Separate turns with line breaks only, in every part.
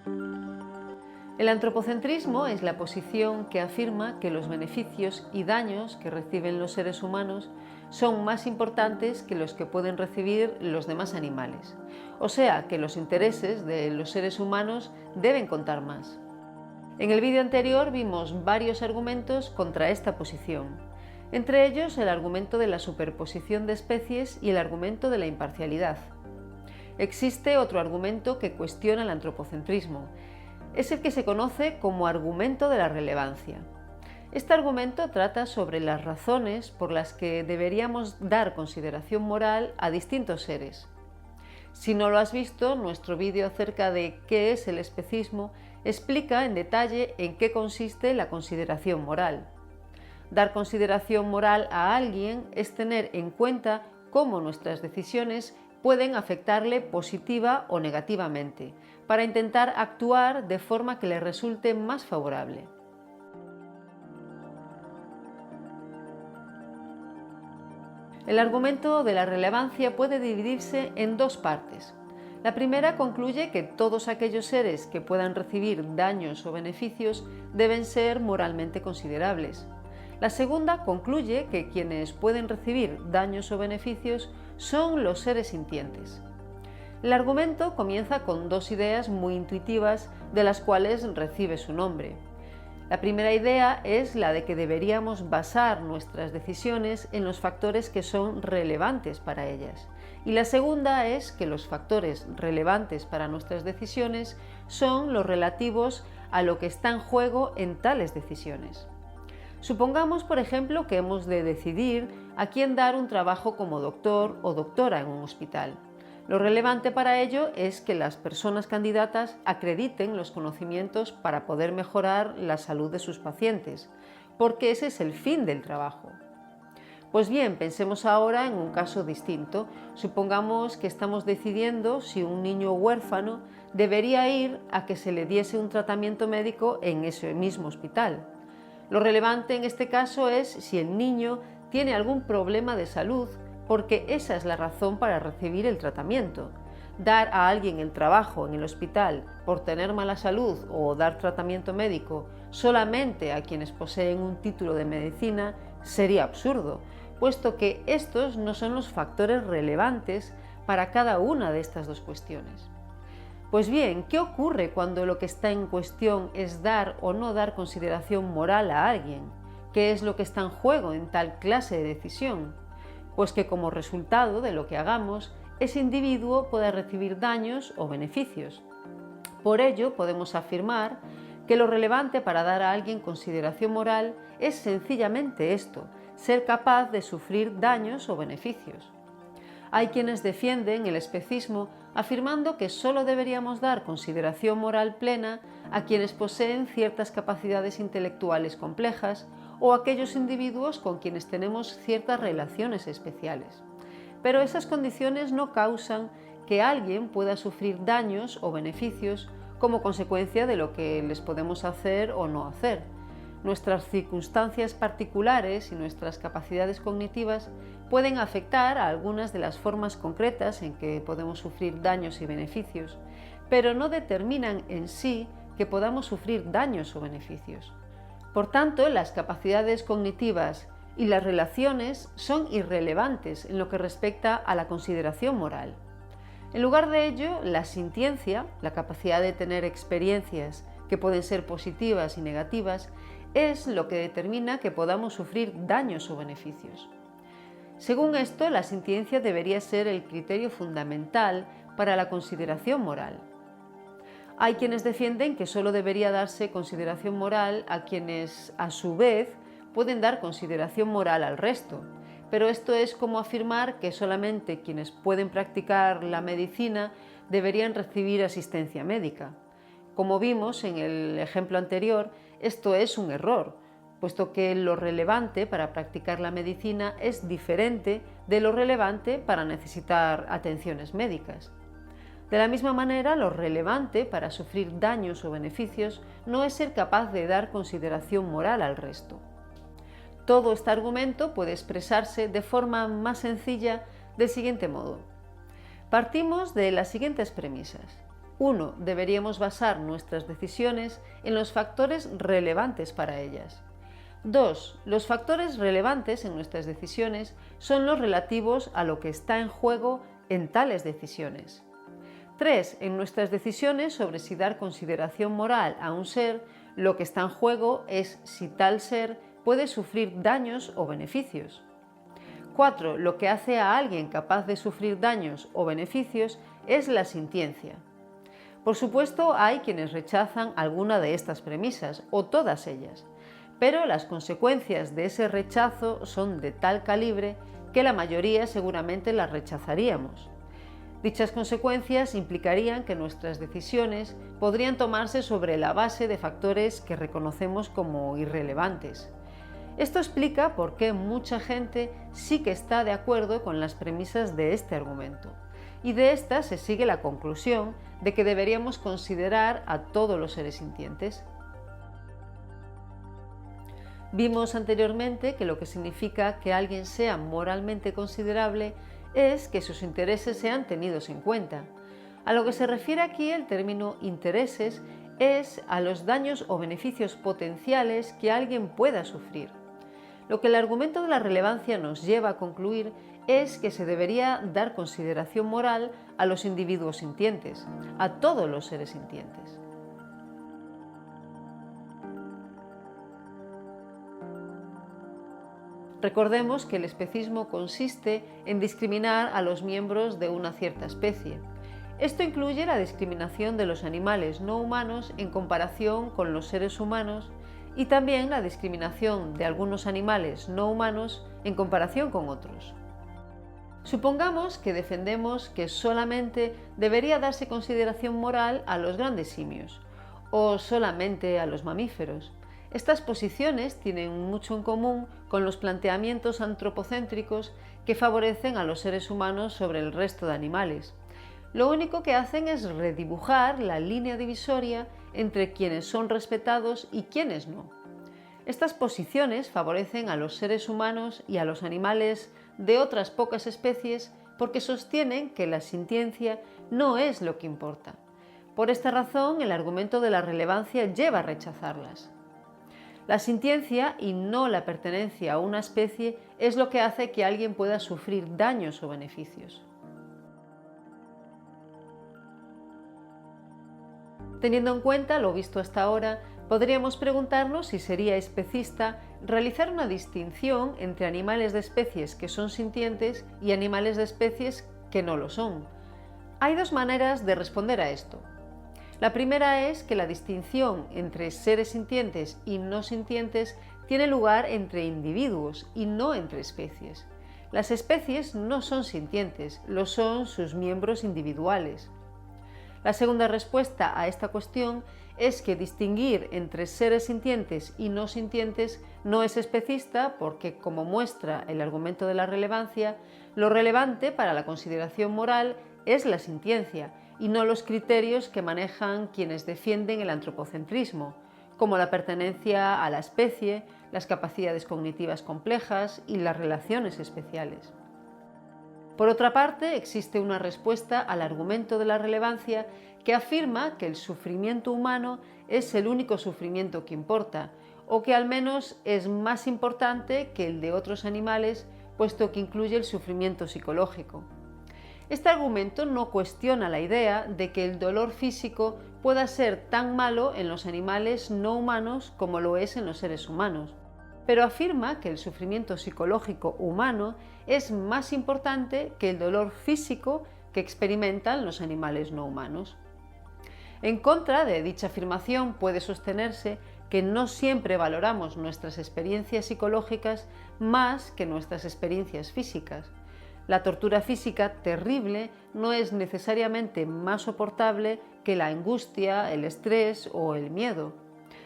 El antropocentrismo es la posición que afirma que los beneficios y daños que reciben los seres humanos son más importantes que los que pueden recibir los demás animales. O sea, que los intereses de los seres humanos deben contar más. En el vídeo anterior vimos varios argumentos contra esta posición, entre ellos el argumento de la superposición de especies y el argumento de la imparcialidad. Existe otro argumento que cuestiona el antropocentrismo. Es el que se conoce como argumento de la relevancia. Este argumento trata sobre las razones por las que deberíamos dar consideración moral a distintos seres. Si no lo has visto, nuestro vídeo acerca de qué es el especismo explica en detalle en qué consiste la consideración moral. Dar consideración moral a alguien es tener en cuenta cómo nuestras decisiones pueden afectarle positiva o negativamente, para intentar actuar de forma que le resulte más favorable. El argumento de la relevancia puede dividirse en dos partes. La primera concluye que todos aquellos seres que puedan recibir daños o beneficios deben ser moralmente considerables. La segunda concluye que quienes pueden recibir daños o beneficios son los seres sintientes. El argumento comienza con dos ideas muy intuitivas de las cuales recibe su nombre. La primera idea es la de que deberíamos basar nuestras decisiones en los factores que son relevantes para ellas. Y la segunda es que los factores relevantes para nuestras decisiones son los relativos a lo que está en juego en tales decisiones. Supongamos, por ejemplo, que hemos de decidir a quién dar un trabajo como doctor o doctora en un hospital. Lo relevante para ello es que las personas candidatas acrediten los conocimientos para poder mejorar la salud de sus pacientes, porque ese es el fin del trabajo. Pues bien, pensemos ahora en un caso distinto. Supongamos que estamos decidiendo si un niño huérfano debería ir a que se le diese un tratamiento médico en ese mismo hospital. Lo relevante en este caso es si el niño tiene algún problema de salud, porque esa es la razón para recibir el tratamiento. Dar a alguien el trabajo en el hospital por tener mala salud o dar tratamiento médico solamente a quienes poseen un título de medicina sería absurdo, puesto que estos no son los factores relevantes para cada una de estas dos cuestiones. Pues bien, ¿qué ocurre cuando lo que está en cuestión es dar o no dar consideración moral a alguien? ¿Qué es lo que está en juego en tal clase de decisión? Pues que como resultado de lo que hagamos, ese individuo pueda recibir daños o beneficios. Por ello, podemos afirmar que lo relevante para dar a alguien consideración moral es sencillamente esto, ser capaz de sufrir daños o beneficios. Hay quienes defienden el especismo afirmando que solo deberíamos dar consideración moral plena a quienes poseen ciertas capacidades intelectuales complejas o a aquellos individuos con quienes tenemos ciertas relaciones especiales. Pero esas condiciones no causan que alguien pueda sufrir daños o beneficios como consecuencia de lo que les podemos hacer o no hacer. Nuestras circunstancias particulares y nuestras capacidades cognitivas pueden afectar a algunas de las formas concretas en que podemos sufrir daños y beneficios, pero no determinan en sí que podamos sufrir daños o beneficios. Por tanto, las capacidades cognitivas y las relaciones son irrelevantes en lo que respecta a la consideración moral. En lugar de ello, la sintiencia, la capacidad de tener experiencias que pueden ser positivas y negativas, es lo que determina que podamos sufrir daños o beneficios. Según esto, la sintiencia debería ser el criterio fundamental para la consideración moral. Hay quienes defienden que solo debería darse consideración moral a quienes, a su vez, pueden dar consideración moral al resto, pero esto es como afirmar que solamente quienes pueden practicar la medicina deberían recibir asistencia médica. Como vimos en el ejemplo anterior, esto es un error, puesto que lo relevante para practicar la medicina es diferente de lo relevante para necesitar atenciones médicas. De la misma manera, lo relevante para sufrir daños o beneficios no es ser capaz de dar consideración moral al resto. Todo este argumento puede expresarse de forma más sencilla del siguiente modo. Partimos de las siguientes premisas. 1. Deberíamos basar nuestras decisiones en los factores relevantes para ellas. 2. Los factores relevantes en nuestras decisiones son los relativos a lo que está en juego en tales decisiones. 3. En nuestras decisiones sobre si dar consideración moral a un ser, lo que está en juego es si tal ser puede sufrir daños o beneficios. 4. Lo que hace a alguien capaz de sufrir daños o beneficios es la sintiencia. Por supuesto, hay quienes rechazan alguna de estas premisas, o todas ellas, pero las consecuencias de ese rechazo son de tal calibre que la mayoría seguramente las rechazaríamos. Dichas consecuencias implicarían que nuestras decisiones podrían tomarse sobre la base de factores que reconocemos como irrelevantes. Esto explica por qué mucha gente sí que está de acuerdo con las premisas de este argumento, y de esta se sigue la conclusión de que deberíamos considerar a todos los seres sintientes. Vimos anteriormente que lo que significa que alguien sea moralmente considerable es que sus intereses sean tenidos en cuenta. A lo que se refiere aquí el término intereses es a los daños o beneficios potenciales que alguien pueda sufrir. Lo que el argumento de la relevancia nos lleva a concluir es que se debería dar consideración moral a los individuos sintientes, a todos los seres sintientes. Recordemos que el especismo consiste en discriminar a los miembros de una cierta especie. Esto incluye la discriminación de los animales no humanos en comparación con los seres humanos y también la discriminación de algunos animales no humanos en comparación con otros. Supongamos que defendemos que solamente debería darse consideración moral a los grandes simios o solamente a los mamíferos. Estas posiciones tienen mucho en común con los planteamientos antropocéntricos que favorecen a los seres humanos sobre el resto de animales. Lo único que hacen es redibujar la línea divisoria entre quienes son respetados y quienes no. Estas posiciones favorecen a los seres humanos y a los animales de otras pocas especies porque sostienen que la sintiencia no es lo que importa. Por esta razón, el argumento de la relevancia lleva a rechazarlas. La sintiencia y no la pertenencia a una especie es lo que hace que alguien pueda sufrir daños o beneficios. Teniendo en cuenta lo visto hasta ahora, podríamos preguntarnos si sería especista realizar una distinción entre animales de especies que son sintientes y animales de especies que no lo son. Hay dos maneras de responder a esto. La primera es que la distinción entre seres sintientes y no sintientes tiene lugar entre individuos y no entre especies. Las especies no son sintientes, lo son sus miembros individuales. La segunda respuesta a esta cuestión es que distinguir entre seres sintientes y no sintientes no es especista porque, como muestra el argumento de la relevancia, lo relevante para la consideración moral es la sintiencia y no los criterios que manejan quienes defienden el antropocentrismo, como la pertenencia a la especie, las capacidades cognitivas complejas y las relaciones especiales. Por otra parte, existe una respuesta al argumento de la relevancia que afirma que el sufrimiento humano es el único sufrimiento que importa, o que al menos es más importante que el de otros animales, puesto que incluye el sufrimiento psicológico. Este argumento no cuestiona la idea de que el dolor físico pueda ser tan malo en los animales no humanos como lo es en los seres humanos, pero afirma que el sufrimiento psicológico humano es más importante que el dolor físico que experimentan los animales no humanos. En contra de dicha afirmación puede sostenerse que no siempre valoramos nuestras experiencias psicológicas más que nuestras experiencias físicas. La tortura física terrible no es necesariamente más soportable que la angustia, el estrés o el miedo.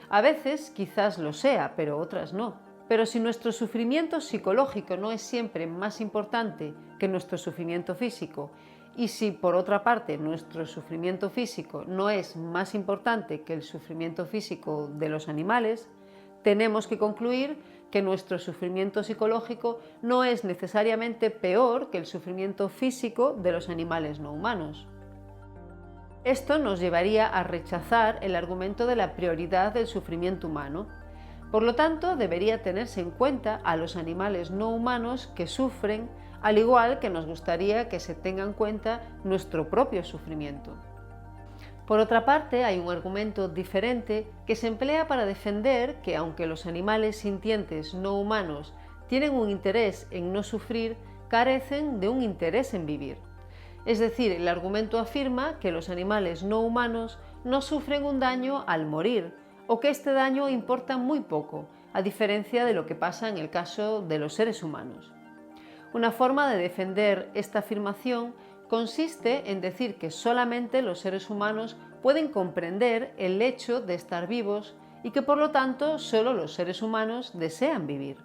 A veces quizás lo sea, pero otras no. Pero si nuestro sufrimiento psicológico no es siempre más importante que nuestro sufrimiento físico, y si por otra parte nuestro sufrimiento físico no es más importante que el sufrimiento físico de los animales, tenemos que concluir que nuestro sufrimiento psicológico no es necesariamente peor que el sufrimiento físico de los animales no humanos. Esto nos llevaría a rechazar el argumento de la prioridad del sufrimiento humano. Por lo tanto, debería tenerse en cuenta a los animales no humanos que sufren, al igual que nos gustaría que se tenga en cuenta nuestro propio sufrimiento. Por otra parte, hay un argumento diferente que se emplea para defender que, aunque los animales sintientes no humanos tienen un interés en no sufrir, carecen de un interés en vivir. Es decir, el argumento afirma que los animales no humanos no sufren un daño al morir, o que este daño importa muy poco, a diferencia de lo que pasa en el caso de los seres humanos. Una forma de defender esta afirmación consiste en decir que solamente los seres humanos pueden comprender el hecho de estar vivos y que por lo tanto solo los seres humanos desean vivir.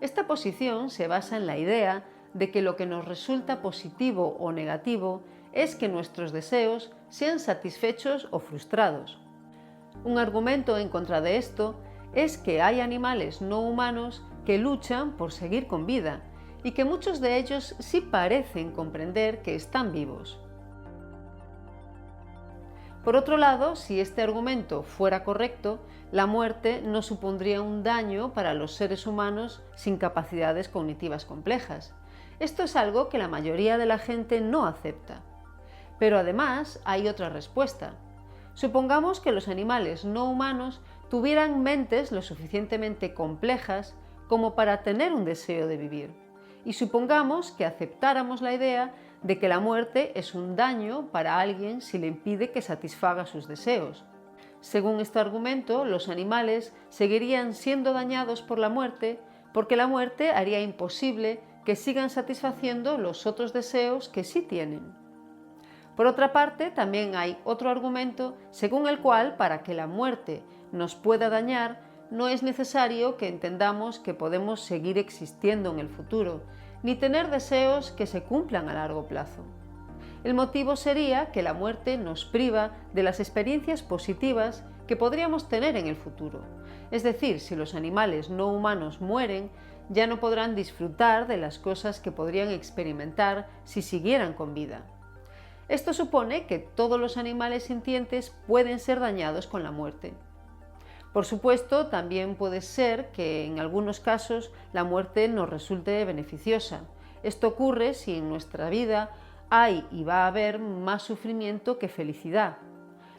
Esta posición se basa en la idea de que lo que nos resulta positivo o negativo es que nuestros deseos sean satisfechos o frustrados. Un argumento en contra de esto es que hay animales no humanos que luchan por seguir con vida y que muchos de ellos sí parecen comprender que están vivos. Por otro lado, si este argumento fuera correcto, la muerte no supondría un daño para los seres humanos sin capacidades cognitivas complejas. Esto es algo que la mayoría de la gente no acepta. Pero además hay otra respuesta. Supongamos que los animales no humanos tuvieran mentes lo suficientemente complejas como para tener un deseo de vivir. Y supongamos que aceptáramos la idea de que la muerte es un daño para alguien si le impide que satisfaga sus deseos. Según este argumento, los animales seguirían siendo dañados por la muerte porque la muerte haría imposible que sigan satisfaciendo los otros deseos que sí tienen. Por otra parte, también hay otro argumento según el cual, para que la muerte nos pueda dañar, no es necesario que entendamos que podemos seguir existiendo en el futuro, ni tener deseos que se cumplan a largo plazo. El motivo sería que la muerte nos priva de las experiencias positivas que podríamos tener en el futuro. Es decir, si los animales no humanos mueren, ya no podrán disfrutar de las cosas que podrían experimentar si siguieran con vida. Esto supone que todos los animales sintientes pueden ser dañados con la muerte. Por supuesto, también puede ser que en algunos casos la muerte nos resulte beneficiosa. Esto ocurre si en nuestra vida hay y va a haber más sufrimiento que felicidad.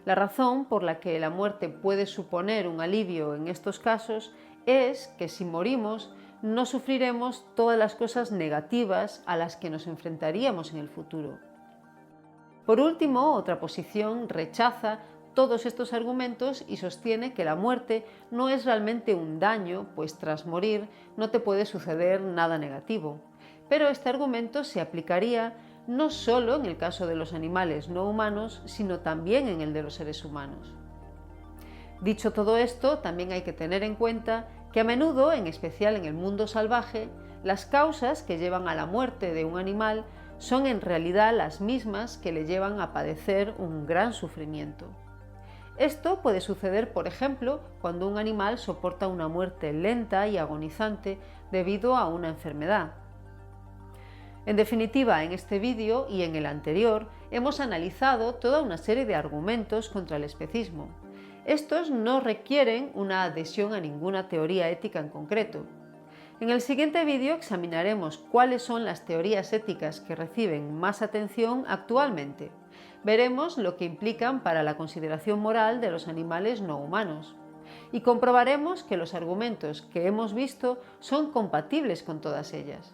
La razón por la que la muerte puede suponer un alivio en estos casos es que si morimos no sufriremos todas las cosas negativas a las que nos enfrentaríamos en el futuro. Por último, otra posición rechaza todos estos argumentos y sostiene que la muerte no es realmente un daño, pues tras morir no te puede suceder nada negativo. Pero este argumento se aplicaría no solo en el caso de los animales no humanos, sino también en el de los seres humanos. Dicho todo esto, también hay que tener en cuenta que a menudo, en especial en el mundo salvaje, las causas que llevan a la muerte de un animal son en realidad las mismas que le llevan a padecer un gran sufrimiento. Esto puede suceder, por ejemplo, cuando un animal soporta una muerte lenta y agonizante debido a una enfermedad. En definitiva, en este vídeo y en el anterior hemos analizado toda una serie de argumentos contra el especismo. Estos no requieren una adhesión a ninguna teoría ética en concreto. En el siguiente vídeo examinaremos cuáles son las teorías éticas que reciben más atención actualmente. Veremos lo que implican para la consideración moral de los animales no humanos. Y comprobaremos que los argumentos que hemos visto son compatibles con todas ellas.